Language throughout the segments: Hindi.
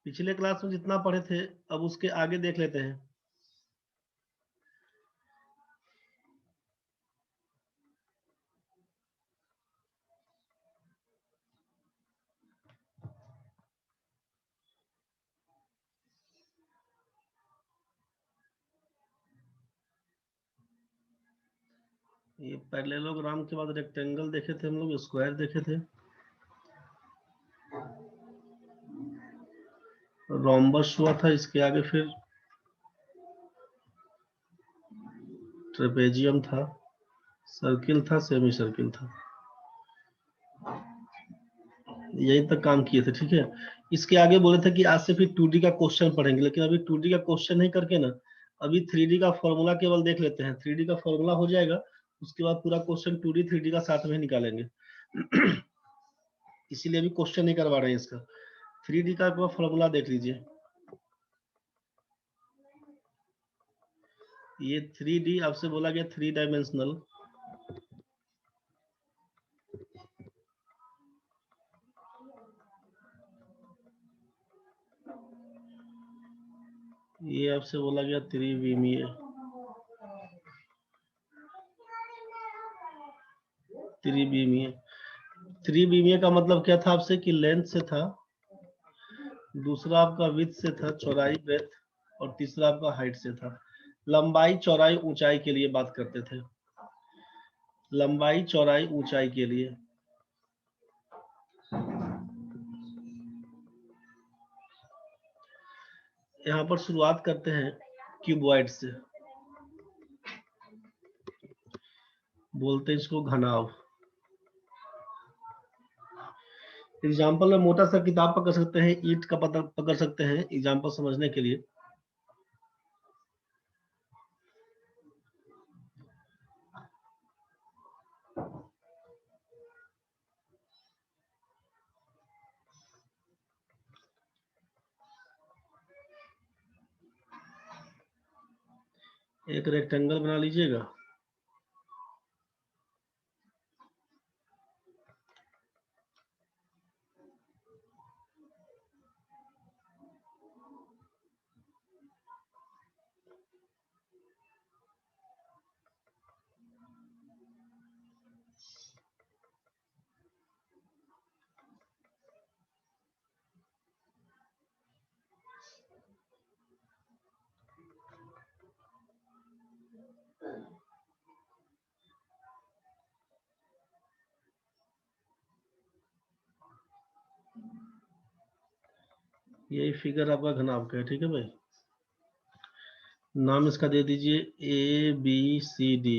पिछले क्लास में जितना पढ़े थे अब उसके आगे देख लेते हैं। ये पैरेललोग्राम के बाद रेक्टेंगल देखे थे हम लोग, स्क्वायर देखे थे, रोम्बस हुआ था, इसके आगे फिर ट्रेपेजियम था, सर्किल था, सेमी सर्किल था, यही तक काम किए थे। ठीक है, इसके आगे बोले थे कि आज से फिर 2D का क्वेश्चन पढ़ेंगे, लेकिन अभी 2D का क्वेश्चन नहीं करके ना, अभी 3D का फॉर्मूला केवल देख लेते हैं। 3D का फॉर्मूला हो जाएगा, उसके बाद पूरा क्वेश्चन 2D 3D का साथ में निकालेंगे। इसीलिए अभी क्वेश्चन नहीं करवा रहे हैं इसका। 3D का फॉर्मूला देख लीजिए। ये 3D आपसे बोला गया 3 डायमेंशनल, ये आपसे बोला गया त्रिविमीय। त्रिविमीय, त्रिविमीय का मतलब क्या था आपसे कि लेंथ से था, दूसरा आपका विड्थ से था, चौड़ाई ब्रेथ, और तीसरा आपका हाइट से था। लंबाई चौड़ाई ऊंचाई के लिए बात करते थे, लंबाई चौड़ाई ऊंचाई के लिए। यहाँ पर शुरुआत करते हैं क्यूबॉइड से, बोलते हैं इसको घनाभ। एग्जाम्पल में मोटा सा किताब पकड़ सकते हैं, ईंट का पत्थर पकड़ सकते हैं, एग्जाम्पल समझने के लिए। एक रेक्टेंगल बना लीजिएगा, यही फिगर आपका घनाभ का है। ठीक है भाई, नाम इसका दे दीजिए ABCD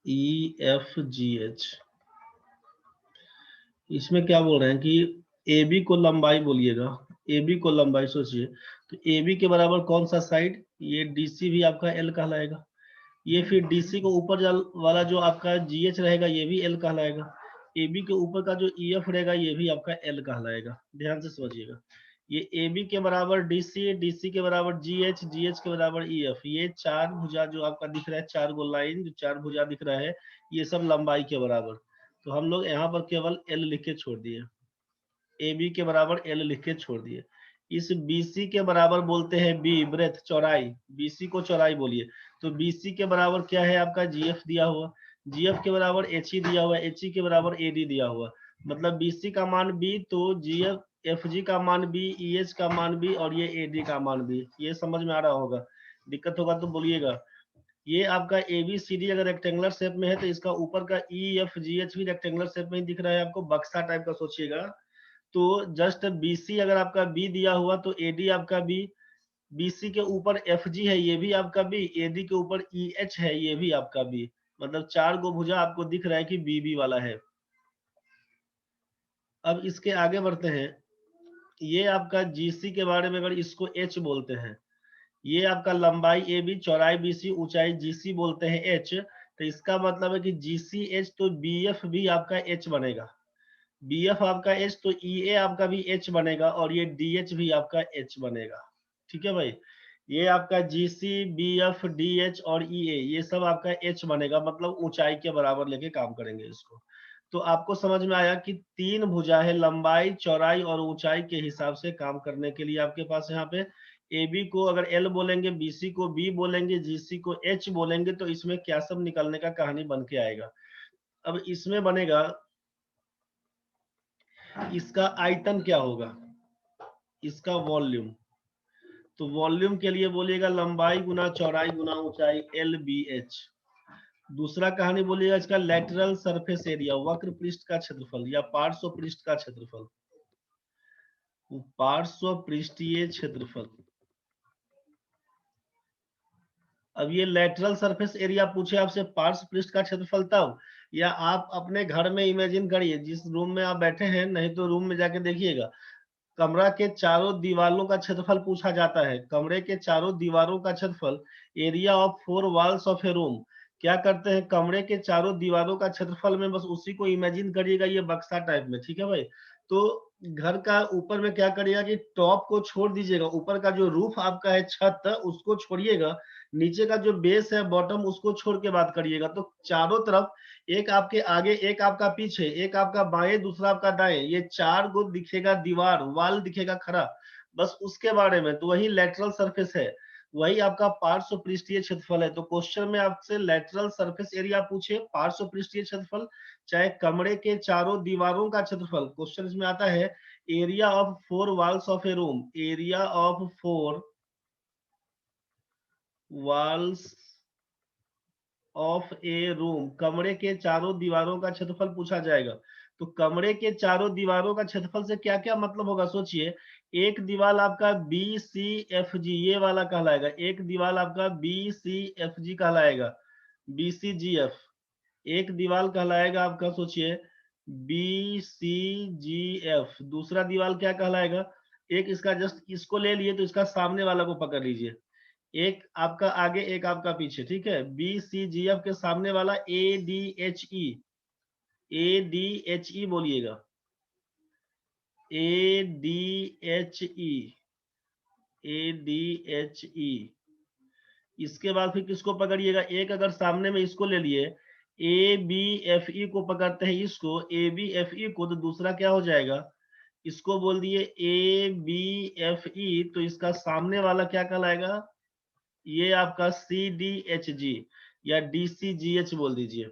EFGH। इसमें क्या बोल रहे हैं कि AB को लंबाई बोलिएगा, AB को लंबाई सोचिए, तो AB के बराबर कौन सा साइड, ये DC भी आपका L कहलाएगा, ये फिर DC को ऊपर वाला जो आपका GH रहेगा ये भी L कहलाएगा, AB के ऊपर का जो EF रहेगा ये भी आपका L कहलाएगा। ध्यान से समझिएगा, ये AB के बराबर DC, DC के बराबर GH, GH के बराबर EF, ये चार भुजा जो आपका दिख रहा है, चार गो लाइन जो चार भुजा दिख रहा है, ये सब लंबाई के बराबर। तो हम लोग यहाँ पर केवल L लिख के छोड़ दिए, AB के बराबर L लिख के छोड़ दिए। इस BC के बराबर बोलते हैं B, ब्रेथ, चौड़ाई, BC को चौड़ाई बोलिए। तो BC के बराबर क्या है आपका GF दिया हुआ, GF के बराबर HE दिया हुआ, HE के बराबर AD दिया हुआ, मतलब BC का मान B, तो GF FG का मान B, EH का मान B, और ये AD का मान B। ये समझ में आ रहा होगा, दिक्कत होगा तो बोलिएगा। ये आपका ABCD अगर रेक्टेंगुलर शेप में है तो इसका ऊपर का EFGH भी रेक्टेंगुलर शेप में ही दिख रहा है आपको, बक्सा टाइप का सोचिएगा। तो जस्ट BC अगर आपका B दिया हुआ तो AD आपका B, BC के ऊपर FG है ये भी आपका B, AD के ऊपर EH है ये भी आपका B, मतलब चार गो भुजा आपको दिख रहा है कि BB वाला है। अब इसके आगे बढ़ते हैं, ये आपका GC के बारे में, अगर इसको H बोलते हैं, ये आपका लंबाई AB, चौड़ाई BC, ऊंचाई GC बोलते हैं H, तो इसका मतलब है कि GCH, तो BF भी आपका H बनेगा, BF आपका H, तो EA आपका भी H बनेगा, और ये DH भी आपका H बनेगा। ठीक है भाई, ये आपका GC, BF, DH और EA ये सब आपका H बनेगा, मतलब ऊंचाई के बराबर लेके काम करेंगे इसको। तो आपको समझ में आया कि 3 भुजा है लंबाई, चौड़ाई और ऊंचाई के हिसाब से काम करने के लिए आपके पास यहाँ पे AB को अगर L बोलेंगे, BC को B बोलेंगे, GC को H बोलेंगे, तो इसमें क्या सब निकलने का कहानी बन के आएगा। अब इसमें बनेगा इसका आयतन क्या होगा, इसका वॉल्यूम। तो वॉल्यूम के लिए बोलिएगा लंबाई गुना चौड़ाई गुना ऊंचाई LBH। दूसरा कहानी बोलिएगा इसका लेटरल सरफेस एरिया, वक्र पृष्ठ का क्षेत्रफल या पार्श्व पृष्ठ का क्षेत्रफल, पार्श्व पृष्ठीय क्षेत्रफल। अब ये लेटरल सरफेस एरिया पूछे आपसे पार्श्व पृष्ठ का क्षेत्रफल तब, या आप अपने घर में इमेजिन करिए जिस रूम में आप बैठे हैं, नहीं तो रूम में जाके देखिएगा, कमरा के चारों दीवारों का क्षेत्रफल पूछा जाता है। कमरे के चारों दीवारों का क्षेत्रफल, area of 4 walls of A room. क्या करते हैं, कमरे के चारों दीवारों का क्षेत्रफल में बस उसी को इमेजिन करिएगा, ये बक्सा टाइप में, ठीक है भाई। तो घर का ऊपर में क्या करिएगा कि टॉप को छोड़ दीजिएगा, ऊपर का जो रूफ आपका है छत उसको छोड़िएगा, नीचे का जो बेस है बॉटम उसको छोड़ के बात करिएगा। तो चारों तरफ, एक आपके आगे, एक आपका पीछे, एक आपका बाएं, दूसरा आपका दाएं, ये 4 गो दिखेगा दीवार, वाल दिखेगा खड़ा, बस उसके बारे में। तो वही लेटरल सरफेस है, वही आपका पार्श्व पृष्ठीय क्षेत्रफल है। तो क्वेश्चन में आपसे लेटरल सरफेस एरिया पूछे, पार्श्व पृष्ठीय क्षेत्रफल, चाहे कमरे के चारों दीवारों का क्षेत्रफल, क्वेश्चन इसमें आता है area of 4 walls of A room, area of 4 walls of A room, कमरे के चारों दीवारों का क्षेत्रफल पूछा जाएगा। तो कमरे के चारों दीवारों का क्षेत्रफल से क्या क्या मतलब होगा, सोचिए। एक दीवार आपका BCFG ये वाला कहलाएगा, एक दीवार आपका BCFG कहलाएगा, BCGF एक दीवार कहलाएगा आपका, सोचिए BCGF। दूसरा दीवार क्या कहलाएगा, एक इसका जस्ट इसको ले लिए तो इसका सामने वाला को पकड़ लीजिए, एक आपका आगे एक आपका पीछे, ठीक है। BCGF के सामने वाला ADHE, ADHE बोलिएगा, ADHE, ADHE। इसके बाद फिर किसको पकड़िएगा, एक अगर सामने में इसको ले लिए, ABFE को पकड़ते हैं, इसको ABFE को, तो दूसरा क्या हो जाएगा, इसको बोल दिए ABFE, तो इसका सामने वाला क्या कहलाएगा, ये आपका CDHG या DCGH बोल दीजिए।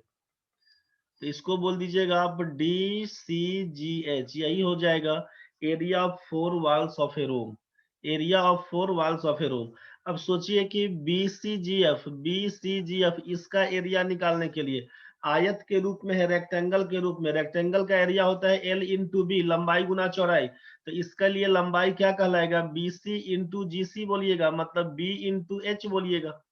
तो इसको बोल दीजिएगा आप DCGH, यही हो जाएगा area of 4 walls of A room, area of 4 walls of A room. अब सोचिए कि BCGF इसका एरिया निकालने के लिए आयत के रूप में है, रेक्टेंगल के रूप में, रेक्टेंगल का एरिया होता है L इंटू B, लंबाई गुना चौड़ाई। तो इसका लिए लंबाई क्या कहलाएगा, BC इंटू GC बोलिएगा, मतलब B इंटू H बोलिएगा।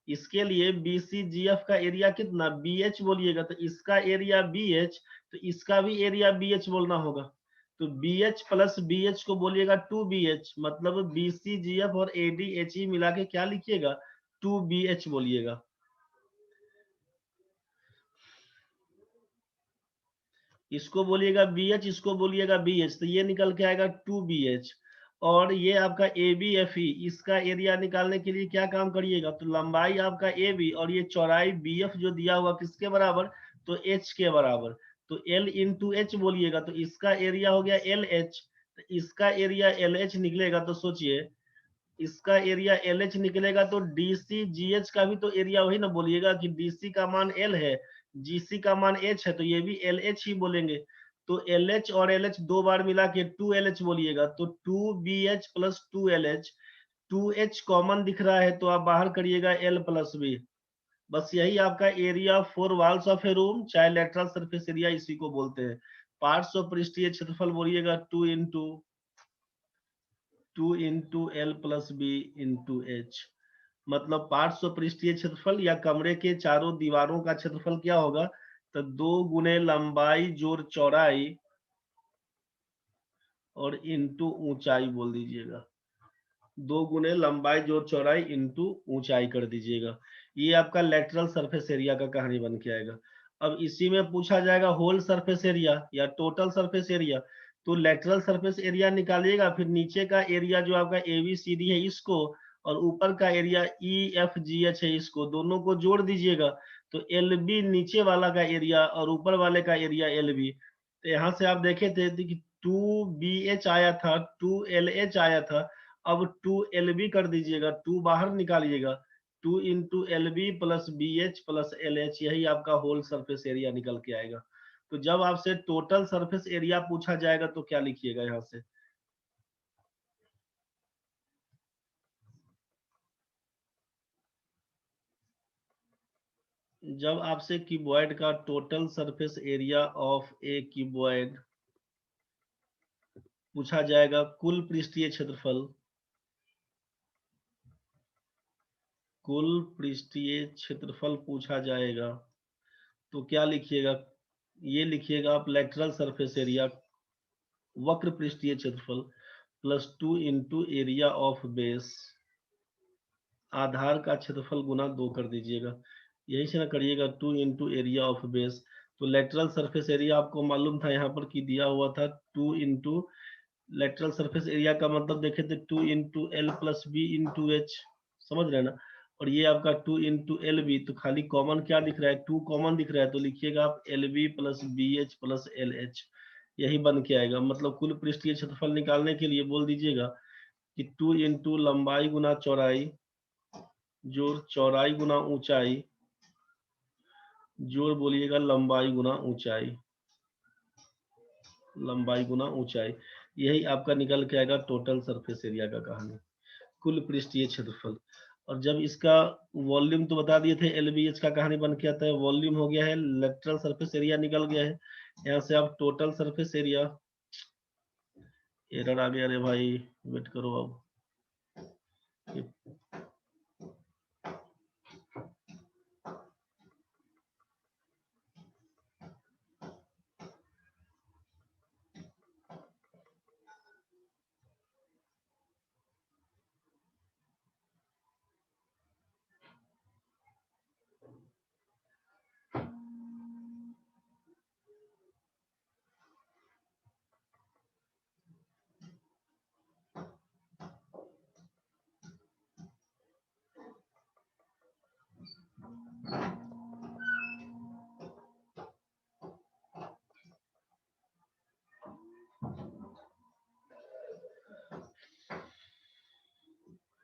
इसके लिए BCGF का एरिया कितना, BH बोलिएगा, तो इसका एरिया BH, तो इसका भी एरिया BH बोलना होगा। तो BH प्लस BH को बोलिएगा 2BH, मतलब BCGF और ADHE मिला के क्या लिखिएगा, 2BH बोलिएगा। इसको बोलिएगा BH, इसको बोलिएगा BH, तो ये निकल के आएगा 2BH। और ये आपका ABFE, इसका एरिया निकालने के लिए क्या काम करिएगा, तो लंबाई आपका AB और ये चौड़ाई BF जो दिया हुआ किसके बराबर, तो H के बराबर। तो L इंटू H बोलिएगा, तो इसका एरिया हो गया LH, तो इसका एरिया LH निकलेगा। तो सोचिए इसका एरिया LH निकलेगा, तो DCGH का भी तो एरिया वही ना बोलिएगा कि DC का मान L है, GC का मान H है, तो ये भी LH ही बोलेंगे। तो LH और LH दो बार मिला के 2LH बोलिएगा, तो 2BH plus 2LH, 2H common दिख रहा है तो आप बाहर करिएगा L प्लस B। बस यही आपका area 4 walls of A room, चाहे लेटरल सरफेस एरिया इसी को बोलते हैं। पार्श्व पृष्ठीय क्षेत्रफल बोलिएगा 2 into L plus B into H, मतलब पार्श्व पृष्ठीय क्षेत्रफल या कमरे के चारों दीवारों का क्षेत्रफल क्या होगा, तो 2 गुने लंबाई जोड़ चौड़ाई और इंटू ऊंचाई बोल दीजिएगा, 2 गुने लंबाई जोड़ चौड़ाई इंटू ऊंचाई कर दीजिएगा। ये आपका लेटरल सरफेस एरिया का कहानी बन के आएगा। अब इसी में पूछा जाएगा होल सरफेस एरिया या टोटल सरफेस एरिया। तो लेटरल सरफेस एरिया निकालिएगा, फिर नीचे का एरिया जो आपका ABCD है इसको, और ऊपर का एरिया EFGH है इसको, दोनों को जोड़ दीजिएगा। तो एल बी नीचे वाला का एरिया और ऊपर वाले का एरिया एल बी। तो यहाँ से आप देखे थे कि 2BH आया था, 2LH आया था, अब 2LB कर दीजिएगा, 2 बाहर निकालिएगा, 2 into LB plus BH plus LH, यही आपका होल सरफेस एरिया निकल के आएगा। तो जब आपसे टोटल सरफेस एरिया पूछा जाएगा तो क्या लिखिएगा यहाँ से? जब आपसे क्यूबॉइड का total surface area of A cuboid पूछा जाएगा, कुल पृष्ठीय क्षेत्रफल, कुल पृष्ठीय क्षेत्रफल पूछा जाएगा, तो क्या लिखिएगा? ये लिखिएगा आप लेटरल सरफेस एरिया, वक्र पृष्ठीय क्षेत्रफल plus 2 into area of base, आधार का क्षेत्रफल गुना 2 कर दीजिएगा, यही से ना करिएगा, 2 इंटू एरिया ऑफ बेस। तो लेटरल सरफेस एरिया आपको मालूम था यहाँ पर कि दिया हुआ था 2 इंटू, लेटरल सरफेस एरिया का मतलब देखे थे 2 into L plus B into H, समझ रहे हैं ना? और ये आपका 2 इंटू एल बी, तो खाली कॉमन क्या दिख रहा है? 2 कॉमन दिख रहा है, तो लिखिएगा आप L B plus B H plus L H, यही बन के आएगा। मतलब कुल पृष्ठीय क्षेत्रफल निकालने के लिए बोल दीजिएगा कि 2 इंटू लंबाई गुना चौड़ाई जोड़ चौड़ाई गुना ऊंचाई जोड़ बोलिएगा लंबाई गुना ऊंचाई, लंबाई गुना ऊंचाई, यही आपका निकल के आएगा टोटल सरफेस एरिया का कहानी, कुल पृष्ठीय क्षेत्रफल। और जब इसका वॉल्यूम तो बता दिए थे, एलबीएच का कहानी बन के आता है, वॉल्यूम हो गया है, लेटरल सरफेस एरिया निकल गया है, यहाँ से आप टोटल सरफेस एरिया, एरर आ गया, अरे भाई वेट करो अब,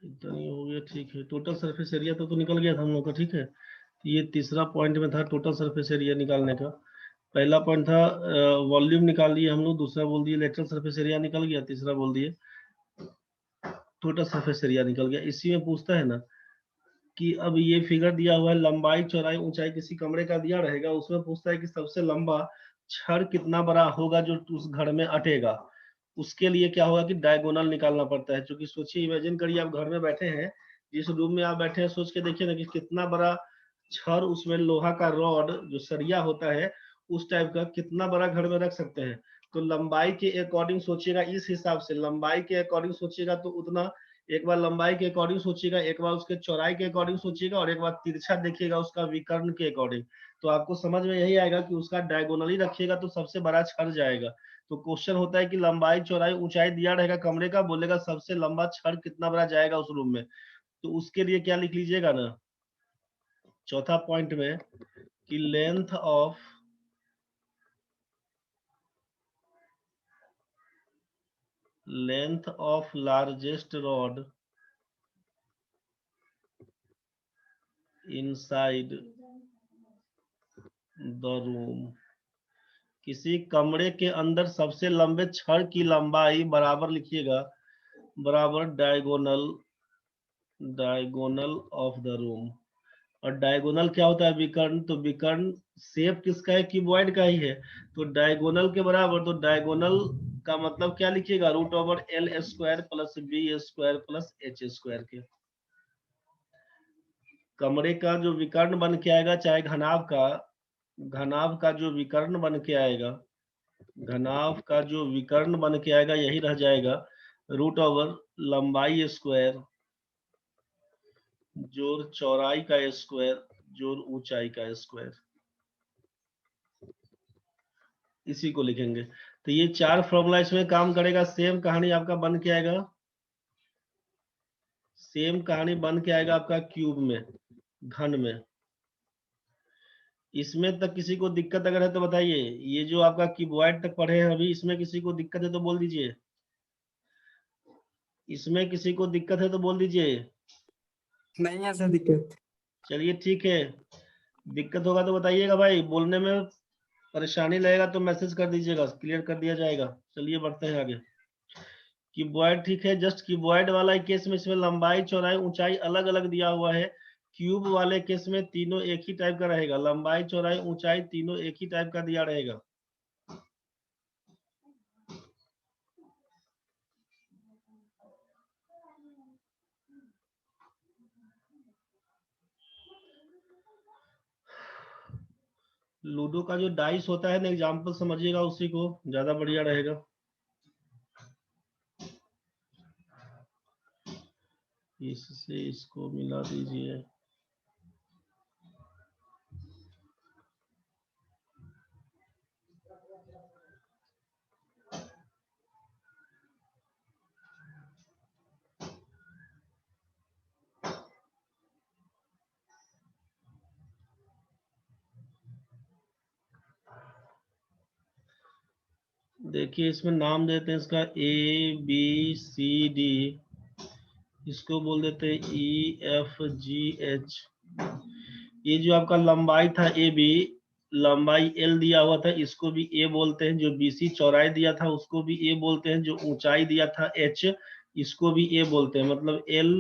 इतना ही हो गया, ठीक है। टोटल सरफेस एरिया तो निकल गया था हम लोग का, ठीक है। तो ये तीसरा पॉइंट में था टोटल सरफेस एरिया निकालने का। पहला पॉइंट था वॉल्यूम निकाल लिए हम लोग, दूसरा बोल दिए लेटरल सरफेस एरिया निकल गया, तीसरा बोल दिए टोटल सरफेस एरिया निकल गया। इसी में पूछता है ना कि अब ये फिगर दिया हुआ है, लंबाई चौड़ाई ऊंचाई किसी कमरे का दिया रहेगा, उसमें पूछता है कि सबसे लंबा छड़ कितना बड़ा होगा जो उस घर में अटेगा। उसके लिए क्या होगा कि डायगोनल निकालना पड़ता है। क्योंकि सोचिए, इमेजिन करिए आप घर में बैठे हैं, जिस रूम में आप बैठे हैं, सोच के देखिए ना कि कितना बड़ा छड़, उसमें लोहा का रॉड जो सरिया होता है उस टाइप का, कितना बड़ा घर में रख सकते हैं। तो लंबाई के अकॉर्डिंग सोचिएगा, इस हिसाब से लंबाई के अकॉर्डिंग सोचिएगा तो उतना, एक बार लंबाई के अकॉर्डिंग सोचिएगा, एक बार उसके चौड़ाई के अकॉर्डिंग सोचिएगा, और एक बार तिरछा देखिएगा उसका विकर्ण के अकॉर्डिंग। तो आपको समझ में यही आएगा कि उसका डायगोनली रखिएगा तो सबसे बड़ा छड़ जाएगा। तो क्वेश्चन होता है कि लंबाई चौड़ाई ऊंचाई दिया रहेगा कमरे का, बोलेगा सबसे लंबा छड़ कितना बड़ा जाएगा उस रूम में। तो उसके लिए क्या लिख लीजिएगा ना, चौथा पॉइंट में, कि length of largest rod inside the room, किसी कमरे के अंदर सबसे लंबे छड़ की लंबाई बराबर लिखिएगा, बराबर डायगोनल ऑफ द रूम। और डायगोनल क्या होता है? विकर्ण। तो विकर्ण शेप किसका है? क्यूबॉइड का ही है। तो डायगोनल के बराबर, तो डायगोनल का मतलब क्या लिखिएगा? Root over L square plus B square plus H square के। कमरे का जो विकर्ण बन के आएगा, चाहे घनाभ का जो विकर्ण बन के आएगा, घनाभ का जो विकर्ण बन के आएगा, यही रह जाएगा रूट ओवर लंबाई स्क्वायर जोड़ चौड़ाई का स्क्वायर जोड़ ऊंचाई का स्क्वायर, इसी को लिखेंगे। तो ये चार फॉर्मूला इसमें काम करेगा। सेम कहानी आपका बन के आएगा, सेम कहानी बन के आएगा आपका क्यूब में, घन में। इसमें तक किसी को दिक्कत अगर है तो बताइए। ये जो आपका क्यूबॉइड तक पढ़े हैं अभी, इसमें किसी को दिक्कत है तो बोल दीजिए। इसमें किसी को दिक्कत है तो बोल दीजिए। नहीं है सर दिक्कत। चलिए ठीक है, दिक्कत होगा तो बताइएगा भाई, बोलने में परेशानी लगेगा तो मैसेज कर दीजिएगा, क्लियर कर दिया जाएगा। चलिए बढ़ते हैं आगे। क्यूबॉइड ठीक है, जस्ट क्यूबॉइड वाला केस में इसमें लंबाई चौड़ाई ऊंचाई अलग अलग दिया हुआ है। क्यूब वाले केस में तीनों एक ही टाइप का रहेगा, लंबाई चौड़ाई ऊंचाई तीनों एक ही टाइप का दिया रहेगा। लूडो का जो डाइस होता है ना, एग्जाम्पल समझिएगा उसी को, ज्यादा बढ़िया रहेगा। इससे इसको मिला दीजिए। देखिए इसमें नाम देते हैं इसका ABCD, इसको बोल देते हैं EFGH। ये जो आपका लंबाई था AB, लंबाई L दिया हुआ था, इसको भी A बोलते हैं। जो BC चौड़ाई दिया था उसको भी A बोलते हैं। जो ऊंचाई दिया था H, इसको भी A बोलते हैं। मतलब L,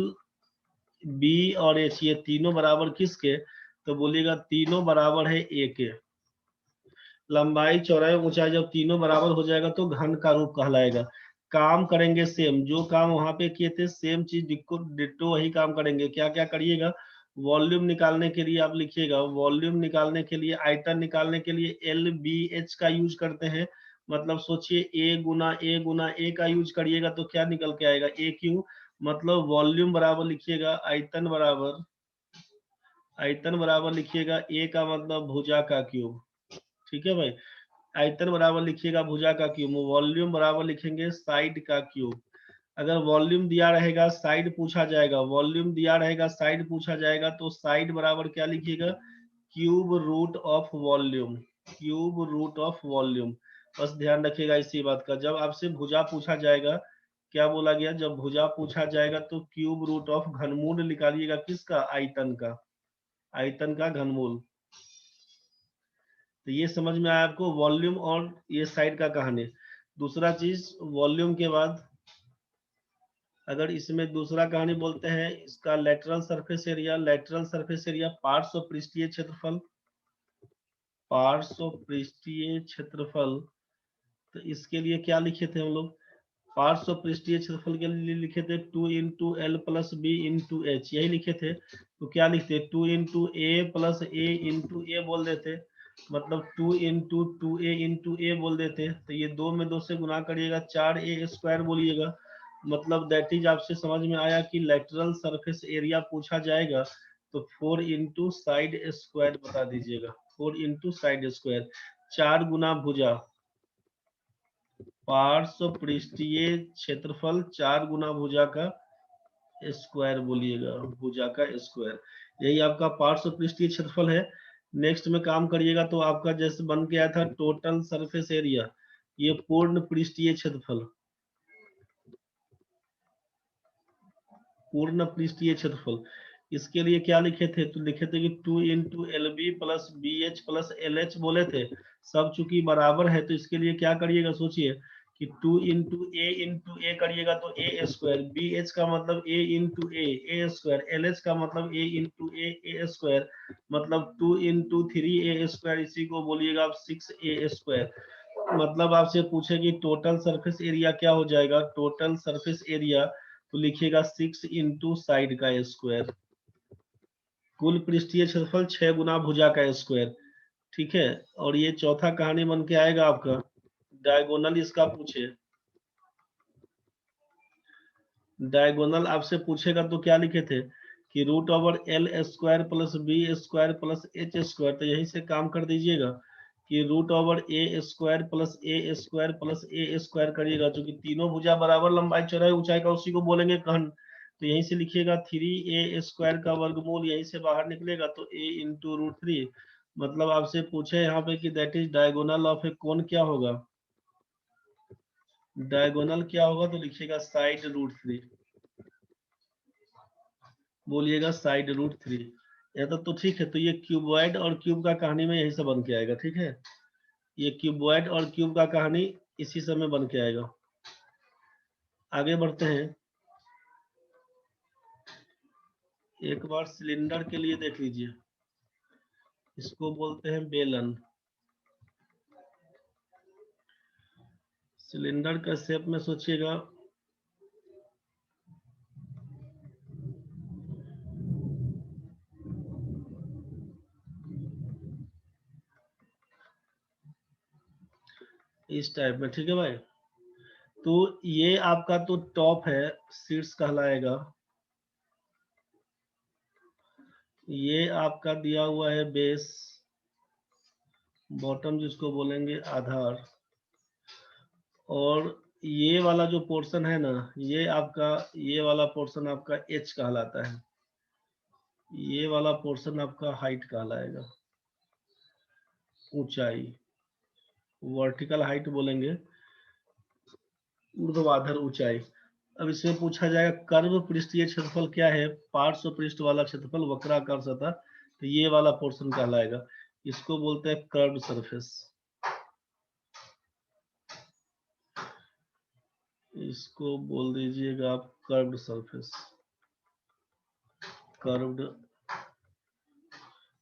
B और H ये तीनों बराबर किसके, तो बोलिएगा तीनों बराबर है A के। लंबाई चौड़ाई ऊंचाई जब तीनों बराबर हो जाएगा तो घन का रूप कहलाएगा। काम करेंगे सेम, जो काम वहां पे किए थे सेम चीज डिट्टो वही काम करेंगे। क्या क्या करिएगा, वॉल्यूम निकालने के लिए आप लिखिएगा, वॉल्यूम निकालने के लिए, आयतन निकालने के लिए LBH का यूज करते हैं। मतलब सोचिए A का यूज करिएगा तो क्या निकल के आएगा, AQ। मतलब वॉल्यूम बराबर लिखिएगा आयतन बराबर लिखिएगा A का मतलब भुजा का क्यूब। ठीक है भाई, आयतन बराबर लिखिएगा भुजा का क्यूब, वॉल्यूम बराबर लिखेंगे साइड का क्यूब। अगर वॉल्यूम दिया रहेगा साइड पूछा जाएगा, वॉल्यूम दिया रहेगा साइड पूछा जाएगा तो साइड बराबर क्या लिखिएगा, cube root of volume, cube root of volume. बस ध्यान रखिएगा इसी बात का। जब आपसे भुजा पूछा जाएगा, क्या बोला गया, जब भुजा पूछा जाएगा तो क्यूब रूट ऑफ घनमूल निकालिएगा, किसका, आयतन का, आयतन का घनमूल। तो ये समझ में आया आपको वॉल्यूम और ये साइड का कहानी। दूसरा चीज वॉल्यूम के बाद अगर इसमें दूसरा कहानी बोलते हैं इसका lateral surface area. Lateral surface area पार्श्व पृष्ठीय क्षेत्रफल, पार्श्व पृष्ठीय क्षेत्रफल। तो इसके लिए क्या लिखे थे हम लोग, पार्श्व पृष्ठीय क्षेत्रफल के लिए लिखे थे 2 × L + B × H, यही लिखे थे। तो क्या लिखते, 2 × A + A × A बोल देते, मतलब 2 × 2A × A बोल देते। तो ये 2 में 2 से गुना करिएगा, 4A² बोलिएगा। मतलब दैट इज, आपसे समझ में आया कि लेटरल सरफेस एरिया पूछा जाएगा तो 4 × साइड स्क्वायर बता दीजिएगा, 4 × साइड स्क्वायर। 4 गुना भुजा, पार्श्व पृष्ठीय क्षेत्रफल 4 गुना भुजा का स्क्वायर बोलिएगा, भुजा का स्क्वायर। यही आपका पार्श्व पृष्ठीय क्षेत्रफल है। नेक्स्ट में काम करिएगा तो आपका जैसे बन के आया था टोटल सरफेस एरिया, ये पूर्ण पृष्ठीय क्षेत्रफल, पूर्ण पृष्ठीय क्षेत्रफल। इसके लिए क्या लिखे थे, तो लिखे थे कि 2 × LB + BH + LH बोले थे। सब चूंकि बराबर है तो इसके लिए क्या करिएगा, सोचिए कि 2 × A करिएगा तो A², BH का मतलब A × A² LH का मतलब A × A² मतलब 2 × 3A², इसी को बोलिएगा आप 6A²। मतलब आपसे पूछेगी टोटल सरफेस एरिया क्या हो जाएगा, टोटल सरफेस एरिया तो लिखिएगा 6 × साइड का स्क्वायर। कुल पृष्ठीय क्षेत्रफल 6 गुना भुजा का स्क्वायर। ठीक है, और ये चौथा कहानी बन के आएगा आपका डायगोनल। इसका पूछे डायगोनल आपसे पूछेगा तो क्या लिखे थे कि √L² + B² + H²। तो यहीं से काम कर दीजिएगा कि √A² + A² करिएगा, जो कि तीनों भुजा बराबर लंबाई चौड़ाई ऊंचाई का, उसी को बोलेंगे घन। तो यहीं से लिखिएगा 3A² का वर्गमूल, यहीं से बाहर निकलेगा तो A × √3 मतलब आपसे पूछे यहाँ पे कि दैट इज डायगोनल ऑफ ए कोन, क्या होगा? डायगोनल क्या होगा? तो लिखिएगा साइड रूट थ्री। बोलिएगा साइड रूट थ्री। या तो ठीक है, तो ये क्यूबॉइड और क्यूब का कहानी में यही सब बन के आएगा, ठीक है। ये क्यूबॉइड और क्यूब का कहानी इसी समय बन के आएगा। आगे बढ़ते हैं। एक बार सिलेंडर के लिए देख लीजिए, इसको बोलते हैं बेलन। सिलेंडर का शेप में सोचिएगा, इस टाइप में, ठीक है भाई। तो ये आपका तो टॉप है, शीर्ष कहलाएगा। ये आपका दिया हुआ है बेस, बॉटम जिसको बोलेंगे आधार। और ये वाला जो पोर्शन है ना, ये आपका, ये वाला पोर्शन आपका एच कहलाता है। ये वाला पोर्शन आपका हाइट कहलाएगा, ऊंचाई, वर्टिकल हाइट बोलेंगे, ऊर्ध्वाधर ऊंचाई। अब इसमें पूछा जाएगा कर्व पृष्ठीय क्षेत्रफल क्या है? पार्श्व पृष्ठ वाला क्षेत्रफल, वक्राकार सतह, तो ये वाला पोर्शन कहलाएगा। इसको बोलते हैं कर्व्ड सरफेस। इसको बोल दीजिएगा आप कर्व्ड सरफेस। कर्व्ड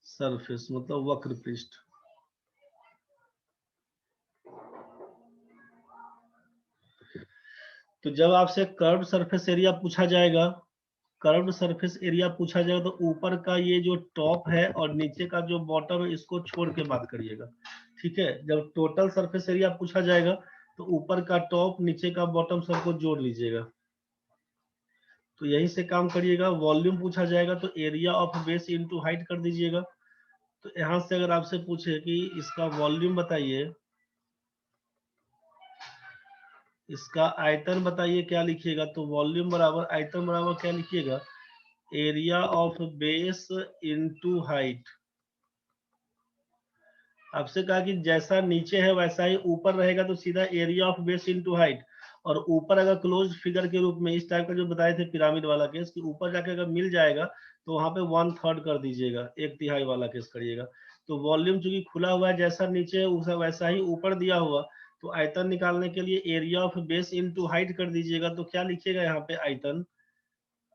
सरफेस मतलब वक्र पृष्ठ। तो जब आपसे कर्व्ड सरफेस एरिया पूछा जाएगा, कर्व्ड सरफेस एरिया पूछा जाएगा, तो ऊपर का ये जो टॉप है और नीचे का जो बॉटम है, इसको छोड़ के बात करिएगा, ठीक है। जब टोटल सरफेस एरिया पूछा जाएगा, तो ऊपर का टॉप, नीचे का बॉटम सबको जोड़ लीजिएगा। तो यहीं से काम करिएगा। वॉल्यूम पूछा जाएगा तो area of base into height कर दीजिएगा। तो यहां से अगर आपसे पूछे कि इसका वॉल्यूम बताइए, इसका आयतन बताइए, क्या लिखिएगा? तो वॉल्यूम बराबर आयतन बराबर क्या लिखिएगा? Area of base into height. आपसे कहा कि जैसा नीचे है वैसा ही ऊपर रहेगा, तो सीधा area of base into height. और ऊपर अगर क्लोज फिगर के रूप में इस टाइप का जो बताए थे पिरामिड वाला केस, कि ऊपर जाके अगर मिल जाएगा तो वहां पे 1/3 कर दीजिएगा, 1/3 वाला केस करिएगा। तो वॉल्यूम चूंकि खुला हुआ है, जैसा नीचे है उसा वैसा ही ऊपर दिया हुआ, तो आयतन निकालने के लिए area of base into height कर दीजिएगा। तो क्या लिखिएगा यहाँ पे? आयतन।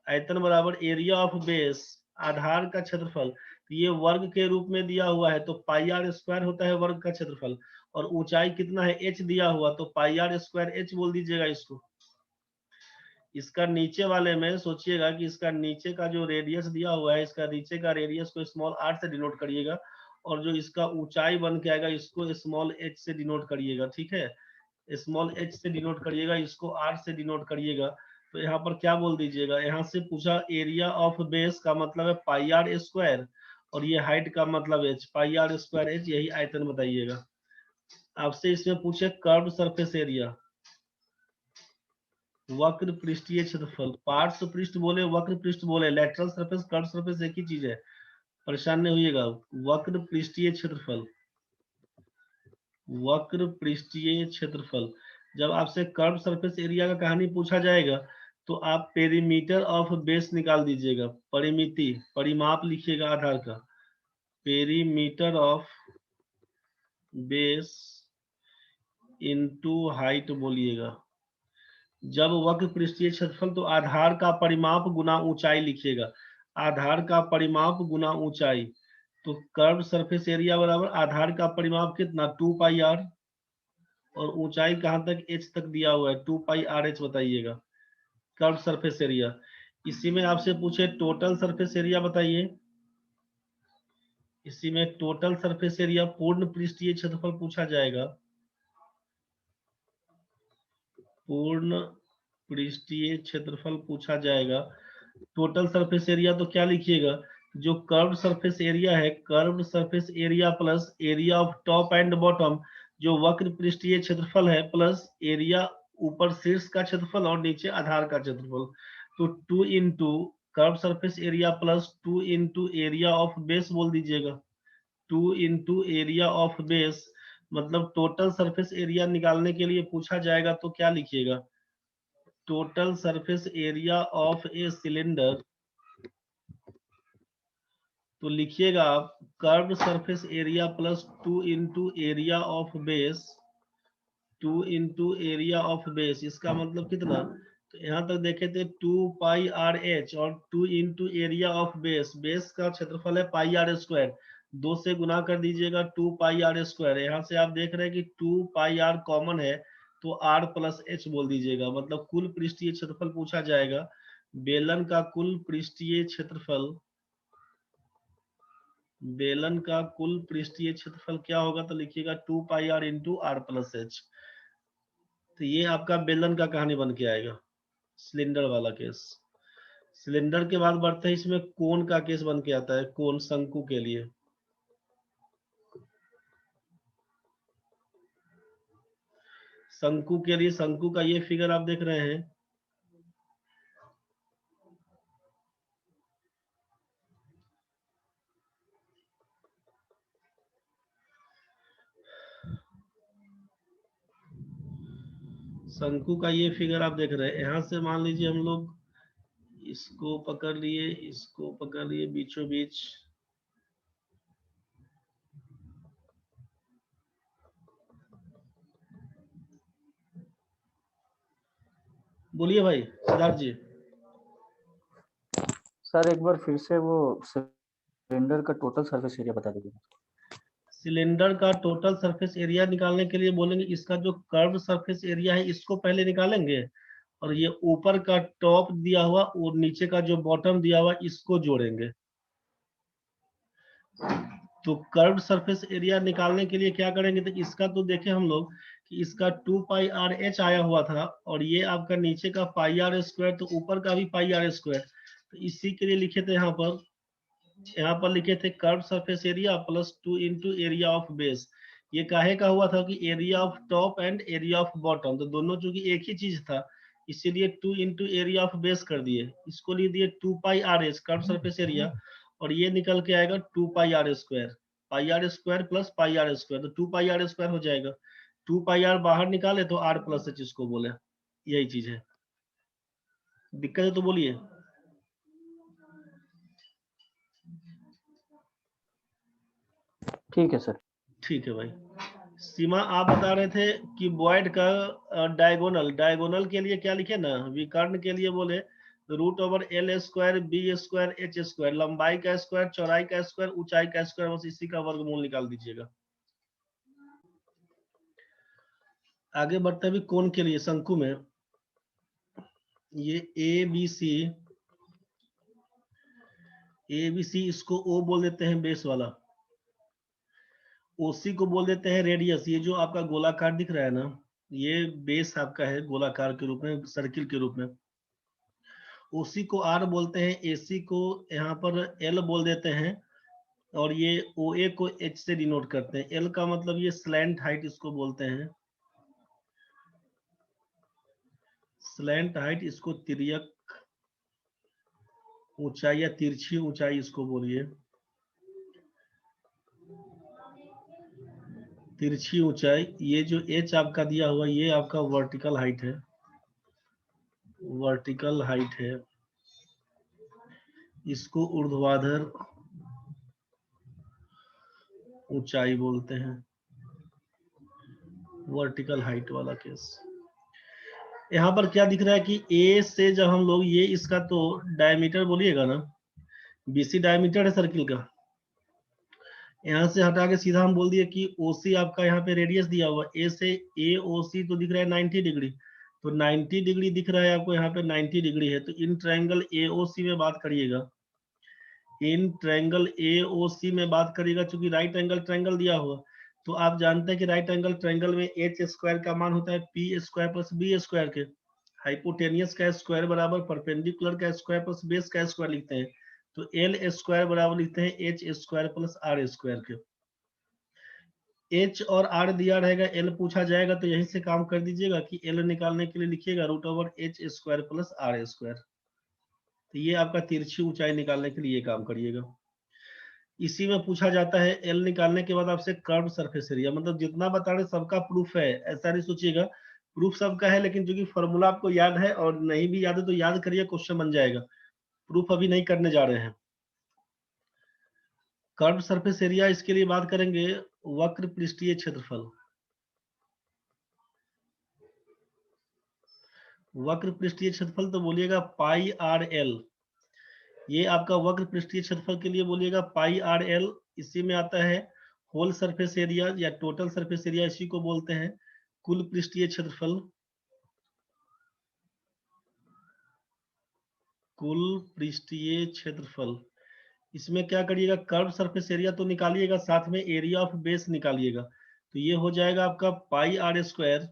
आयतन बराबर एरिया ऑफ बेस, आधार का क्षेत्रफल। तो ये वर्ग के रूप में दिया हुआ है, तो पाई आर स्क्वायर होता है वर्ग का क्षेत्रफल। और ऊंचाई कितना है? एच दिया हुआ, तो पाई आर स्क्वायर एच बोल दीजिएगा इसको। इसका नीचे वाले में सोचिएगा कि इसका नीचे का जो रेडियस दिया हुआ है, इसका नीचे का रेडियस को स्मॉल आर से डिनोट करिएगा। और जो इसका ऊंचाई बन के आएगा, इसको स्मॉल एच से डिनोट करिएगा, ठीक है। स्मॉल एच से डिनोट करिएगा, इसको आर से डिनोट करिएगा। तो यहाँ पर क्या बोल दीजिएगा? यहाँ से पूछा एरिया ऑफ बेस का मतलब है पाई आर स्क्वायर, और ये हाइट का मतलब H, pi R square H, यही आयतन बताइएगा। आपसे इसमें पूछे कर्व सरफेस एरिया, वक्र पृष्ठीय क्षेत्रफल, पार्श्व पृष्ठ बोले, वक्र पृष्ठ बोले, लेटरल सरफेस, कर्व सरफेस एक ही चीज है, परेशान नहीं होइएगा। वक्र पृष्ठीय क्षेत्रफल, वक्र पृष्ठीय क्षेत्रफल। जब आपसे कर्व सरफेस एरिया का कहानी पूछा जाएगा, तो आप पेरीमीटर ऑफ बेस निकाल दीजिएगा। परिमिति, परिमाप लिखिएगा आधार का, perimeter of base into height बोलिएगा। जब वक्र पृष्ठीय क्षेत्रफल, तो आधार का परिमाप गुना ऊंचाई लिखिएगा, आधार का परिमाप गुना ऊंचाई। तो कर्व सरफेस एरिया बराबर आधार का परिमाप कितना? 2πr, और ऊंचाई कहां तक? एच तक दिया हुआ है, 2πrh बताइएगा कर्व सरफेस एरिया। इसी में आपसे पूछे टोटल सरफेस एरिया बताइए। इसी में टोटल सरफेस एरिया, पूर्ण पृष्ठीय क्षेत्रफल पूछा जाएगा, पूर्ण पृष्ठीय क्षेत्रफल पूछा जाएगा। टोटल सरफेस एरिया तो क्या लिखिएगा? जो कर्व सरफेस एरिया है, curve surface area plus area of top and bottom, जो वक्र पृष्ठीय क्षेत्रफल है, प्लस एरिया ऊपर शीर्ष का क्षेत्रफल और नीचे आधार का क्षेत्रफल। तो 2 into curve surface area plus 2 into area of base बोल दीजिएगा। 2 इंटू एरिया ऑफ बेस, मतलब टोटल सरफेस एरिया निकालने के लिए पूछा जाएगा तो क्या लिखिएगा, total surface area of a cylinder, तो लिखिएगा आप curve surface area plus 2 into area of base, 2 into area of base, इसका मतलब कितना, तो यहाँ तक देखे थे 2 पाई आर एच और 2 into area of base, base का क्षेत्रफल है पाई आर स्क्वायर, 2 से गुना कर दीजिएगा 2 पाई आर स्क्वायर, यहाँ से आप देख रहे हैं कि 2 पाई आर कॉमन है तो आर प्लस एच बोल दीजिएगा, मतलब कुल पृष्ठीय क्षेत्रफल पूछा जाएगा, बेलन का कुल पृष्ठीय क्षेत्रफल, बेलन का कुल पृष्ठीय क्षेत्रफल क्या होगा, तो लिखिएगा 2 pi R into R plus H. तो ये आपका बेलन का कहानी बन के आएगा, सिलेंडर वाला केस। सिलेंडर के बाद बढ़ते हैं, इसमें कोन का केस बन के आता है, कोन शंकु के लिए। शंकु के लिए, शंकु का ये फिगर आप देख रहे हैं, शंकु का ये फिगर आप देख रहे हैं, यहां से मान लीजिए हम लोग इसको पकड़ लिए, इसको पकड़ लिए बीचों बीच, बोलिए भाई सिद्धार्थ जी। सर एक बार फिर से वो सिलेंडर का टोटल सरफेस एरिया बता दीजिए। सिलेंडर का टोटल सरफेस एरिया निकालने के लिए बोलेंगे, इसका जो कर्व सरफेस एरिया है इसको पहले निकालेंगे, और ये ऊपर का टॉप दिया हुआ और नीचे का जो बॉटम दिया हुआ इसको जोड़ेंगे। तो कर्व सरफेस एरिया निकालने के लिए क्या करेंगे, तो इसका तो देखें हम लोग कि इसका 2 पाई आर एच आया हुआ था, और ये आपका नीचे का पाई आर स्क्वायर, तो ऊपर का भी पाई आर स्क्वायर, तो इसी के लिए लिखे थे यहाँ पर लिखे थे curve surface area plus 2 into area of base. ये काहे का हुआ था कि area of top and area of bottom, तो दोनों चूंकि एक ही चीज था, इसीलिए 2 इंटू एरिया ऑफ बेस कर दिए, इसको लिख दिए 2 pi R H curve surface area, और ये निकल के आएगा 2 pi R square plus pi R square, तो 2 पाई आर स्क्वायर हो जाएगा, 2 पाई आर बाहर निकाले तो आर प्लस एच इसको बोले, यही चीज है। दिक्कत है तो बोलिए। ठीक है सर। ठीक है भाई। सीमा आप बता रहे थे कि वॉइड का डायगोनल, डायगोनल के लिए क्या लिखे ना, विकर्ण के लिए बोले root over L square B square H square, लंबाई का स्क्वायर, चौड़ाई का स्क्वायर, ऊंचाई का स्क्वायर, बस इसी का वर्गमूल निकाल दीजिएगा। आगे बढ़ते भी कोण के लिए, शंकु में ये ए बी सी, इसको ओ बोल देते हैं बेस वाला, ओसी को बोल देते हैं रेडियस, ये जो आपका गोलाकार दिख रहा है ना, ये बेस आपका है गोलाकार के रूप में, सर्किल के रूप में। ओसी को आर बोलते हैं, एसी को यहाँ पर एल बोल देते हैं, और ये ओ ए को एच से डिनोट करते हैं। एल का मतलब ये स्लैंट हाइट इसको बोलते हैं, स्लैंट हाइट, इसको तिर्यक ऊंचाई या तिरछी ऊंचाई इसको बोलिए, तिरछी ऊंचाई। ये जो एच आपका दिया हुआ ये आपका वर्टिकल हाइट है, वर्टिकल हाइट है, इसको ऊर्ध्वाधर ऊंचाई बोलते हैं, वर्टिकल हाइट वाला केस। यहाँ पर क्या दिख रहा है कि ए से जब हम लोग ये इसका तो डायमीटर बोलिएगा ना, बीसी डायमीटर है सर्किल का, यहाँ से हटा के सीधा हम बोल दिए कि ओसी आपका यहाँ पे रेडियस दिया हुआ, ए से ए ओ सी तो दिख रहा है 90 डिग्री, तो 90 डिग्री दिख रहा है आपको यहाँ पे 90 डिग्री है, तो इन ट्रायंगल ए ओ सी में बात करिएगा, इन ट्रायंगल ए ओ सी में बात करिएगा, चूंकि राइट एंगल ट्रायंगल दिया हुआ, तो आप जानते हैं कि राइट एंगल ट्रायंगल में एच स्क्वायर का मान होता है P square plus B square के, हाइपोटेनियस का स्क्वायर बराबर परपेंडिकुलर का स्क्वायर प्लस बेस का स्क्वायर लिखते हैं, तो एल स्क्वायर बराबर लिखते हैं H square plus R square के। एच और आर दिया रहेगा, एल पूछा जाएगा तो यहीं से काम कर दीजिएगा कि एल निकालने के लिए लिखिएगा root over H square plus R square, तो ये आपका तिरछी ऊंचाई निकालने के लिए काम करिएगा। इसी में पूछा जाता है एल निकालने के बाद आपसे कर्व सरफेस एरिया, मतलब जितना बता रहे सबका प्रूफ है, ऐसा नहीं सोचिएगा प्रूफ सबका है, लेकिन क्योंकि फॉर्मूला आपको याद है और नहीं भी याद है तो याद करिए, क्वेश्चन बन जाएगा। प्रूफ अभी नहीं करने जा रहे हैं। कर्व सरफेस एरिया, इसके लिए बात करेंगे वक्र पृष्ठीय क्षेत्रफल। वक्र पृष्ठीय क्षेत्रफल तो बोलिएगा पाई आर एल, ये आपका वक्र पृष्ठीय क्षेत्रफल के लिए बोलिएगा पाई आर एल। इसी में आता है होल सरफेस एरिया या टोटल सरफेस एरिया, इसी को बोलते हैं कुल पृष्ठीय क्षेत्रफल। कुल पृष्ठीय क्षेत्रफल, इसमें क्या करिएगा, कर्व सरफेस एरिया तो निकालिएगा, साथ में एरिया ऑफ बेस निकालिएगा। तो ये हो जाएगा आपका पाई आर स्क्वायर,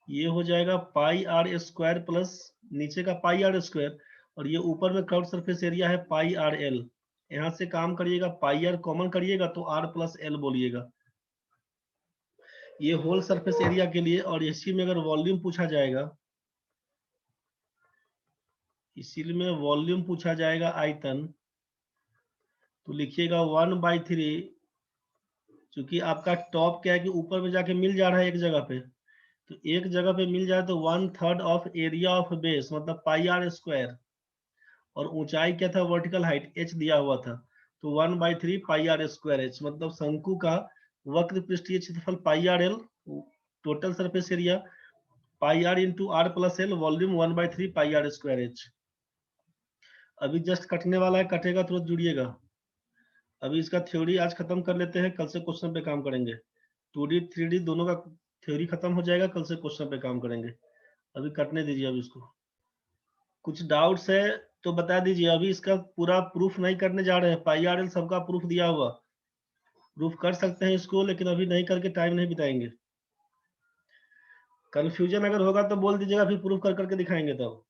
ये हो जाएगा पाई आर स्क्वायर प्लस नीचे का पाई आर स्क्वायर, और ये ऊपर में कर्व सरफेस एरिया है पाई आर एल। यहां से काम करिएगा, पाई आर कॉमन करिएगा तो आर प्लस एल बोलिएगा। ये होल सरफेस एरिया के लिए, और इसी में अगर वॉल्यूम पूछा जाएगा, इसी में वॉल्यूम पूछा जाएगा आयतन, तो लिखिएगा 1/3। क्योंकि आपका टॉप क्या है कि ऊपर में जाके मिल जा रहा है एक जगह पे, तो एक जगह पे मिल जाए तो 1/3 ऑफ एरिया ऑफ बेस मतलब पाई आर स्क्वायर, और ऊंचाई क्या था, वर्टिकल हाइट एच दिया हुआ था, तो 1/3 पाई आर स्क्वायर एच, मतलब शंकु का वक्र पृष्ठीय क्षेत्रफल pi R L, total surface area pi R into R plus L, volume 1/3 pi R square H. अभी जस्ट कटने वाला है, कटेगा तुरंत जुड़िएगा। अभी इसका थ्योरी आज खत्म कर लेते हैं, कल से क्वेश्चन पे काम करेंगे। 2D 3D दोनों का थ्योरी खत्म हो जाएगा, कल से क्वेश्चन पे काम करेंगे। अभी कटने दीजिए अभी इसको। कुछ डाउट्स है तो बता दीजिए, अभी इसका पूरा प्रूफ नहीं करने जा रहे हैं, पाई आर एल सबका प्रूफ दिया हुआ, प्रूफ कर सकते हैं इसको, लेकिन अभी नहीं करके टाइम नहीं बिताएंगे। कंफ्यूजन अगर होगा तो बोल दीजिएगा, फिर प्रूफ कर करके दिखाएंगे तब।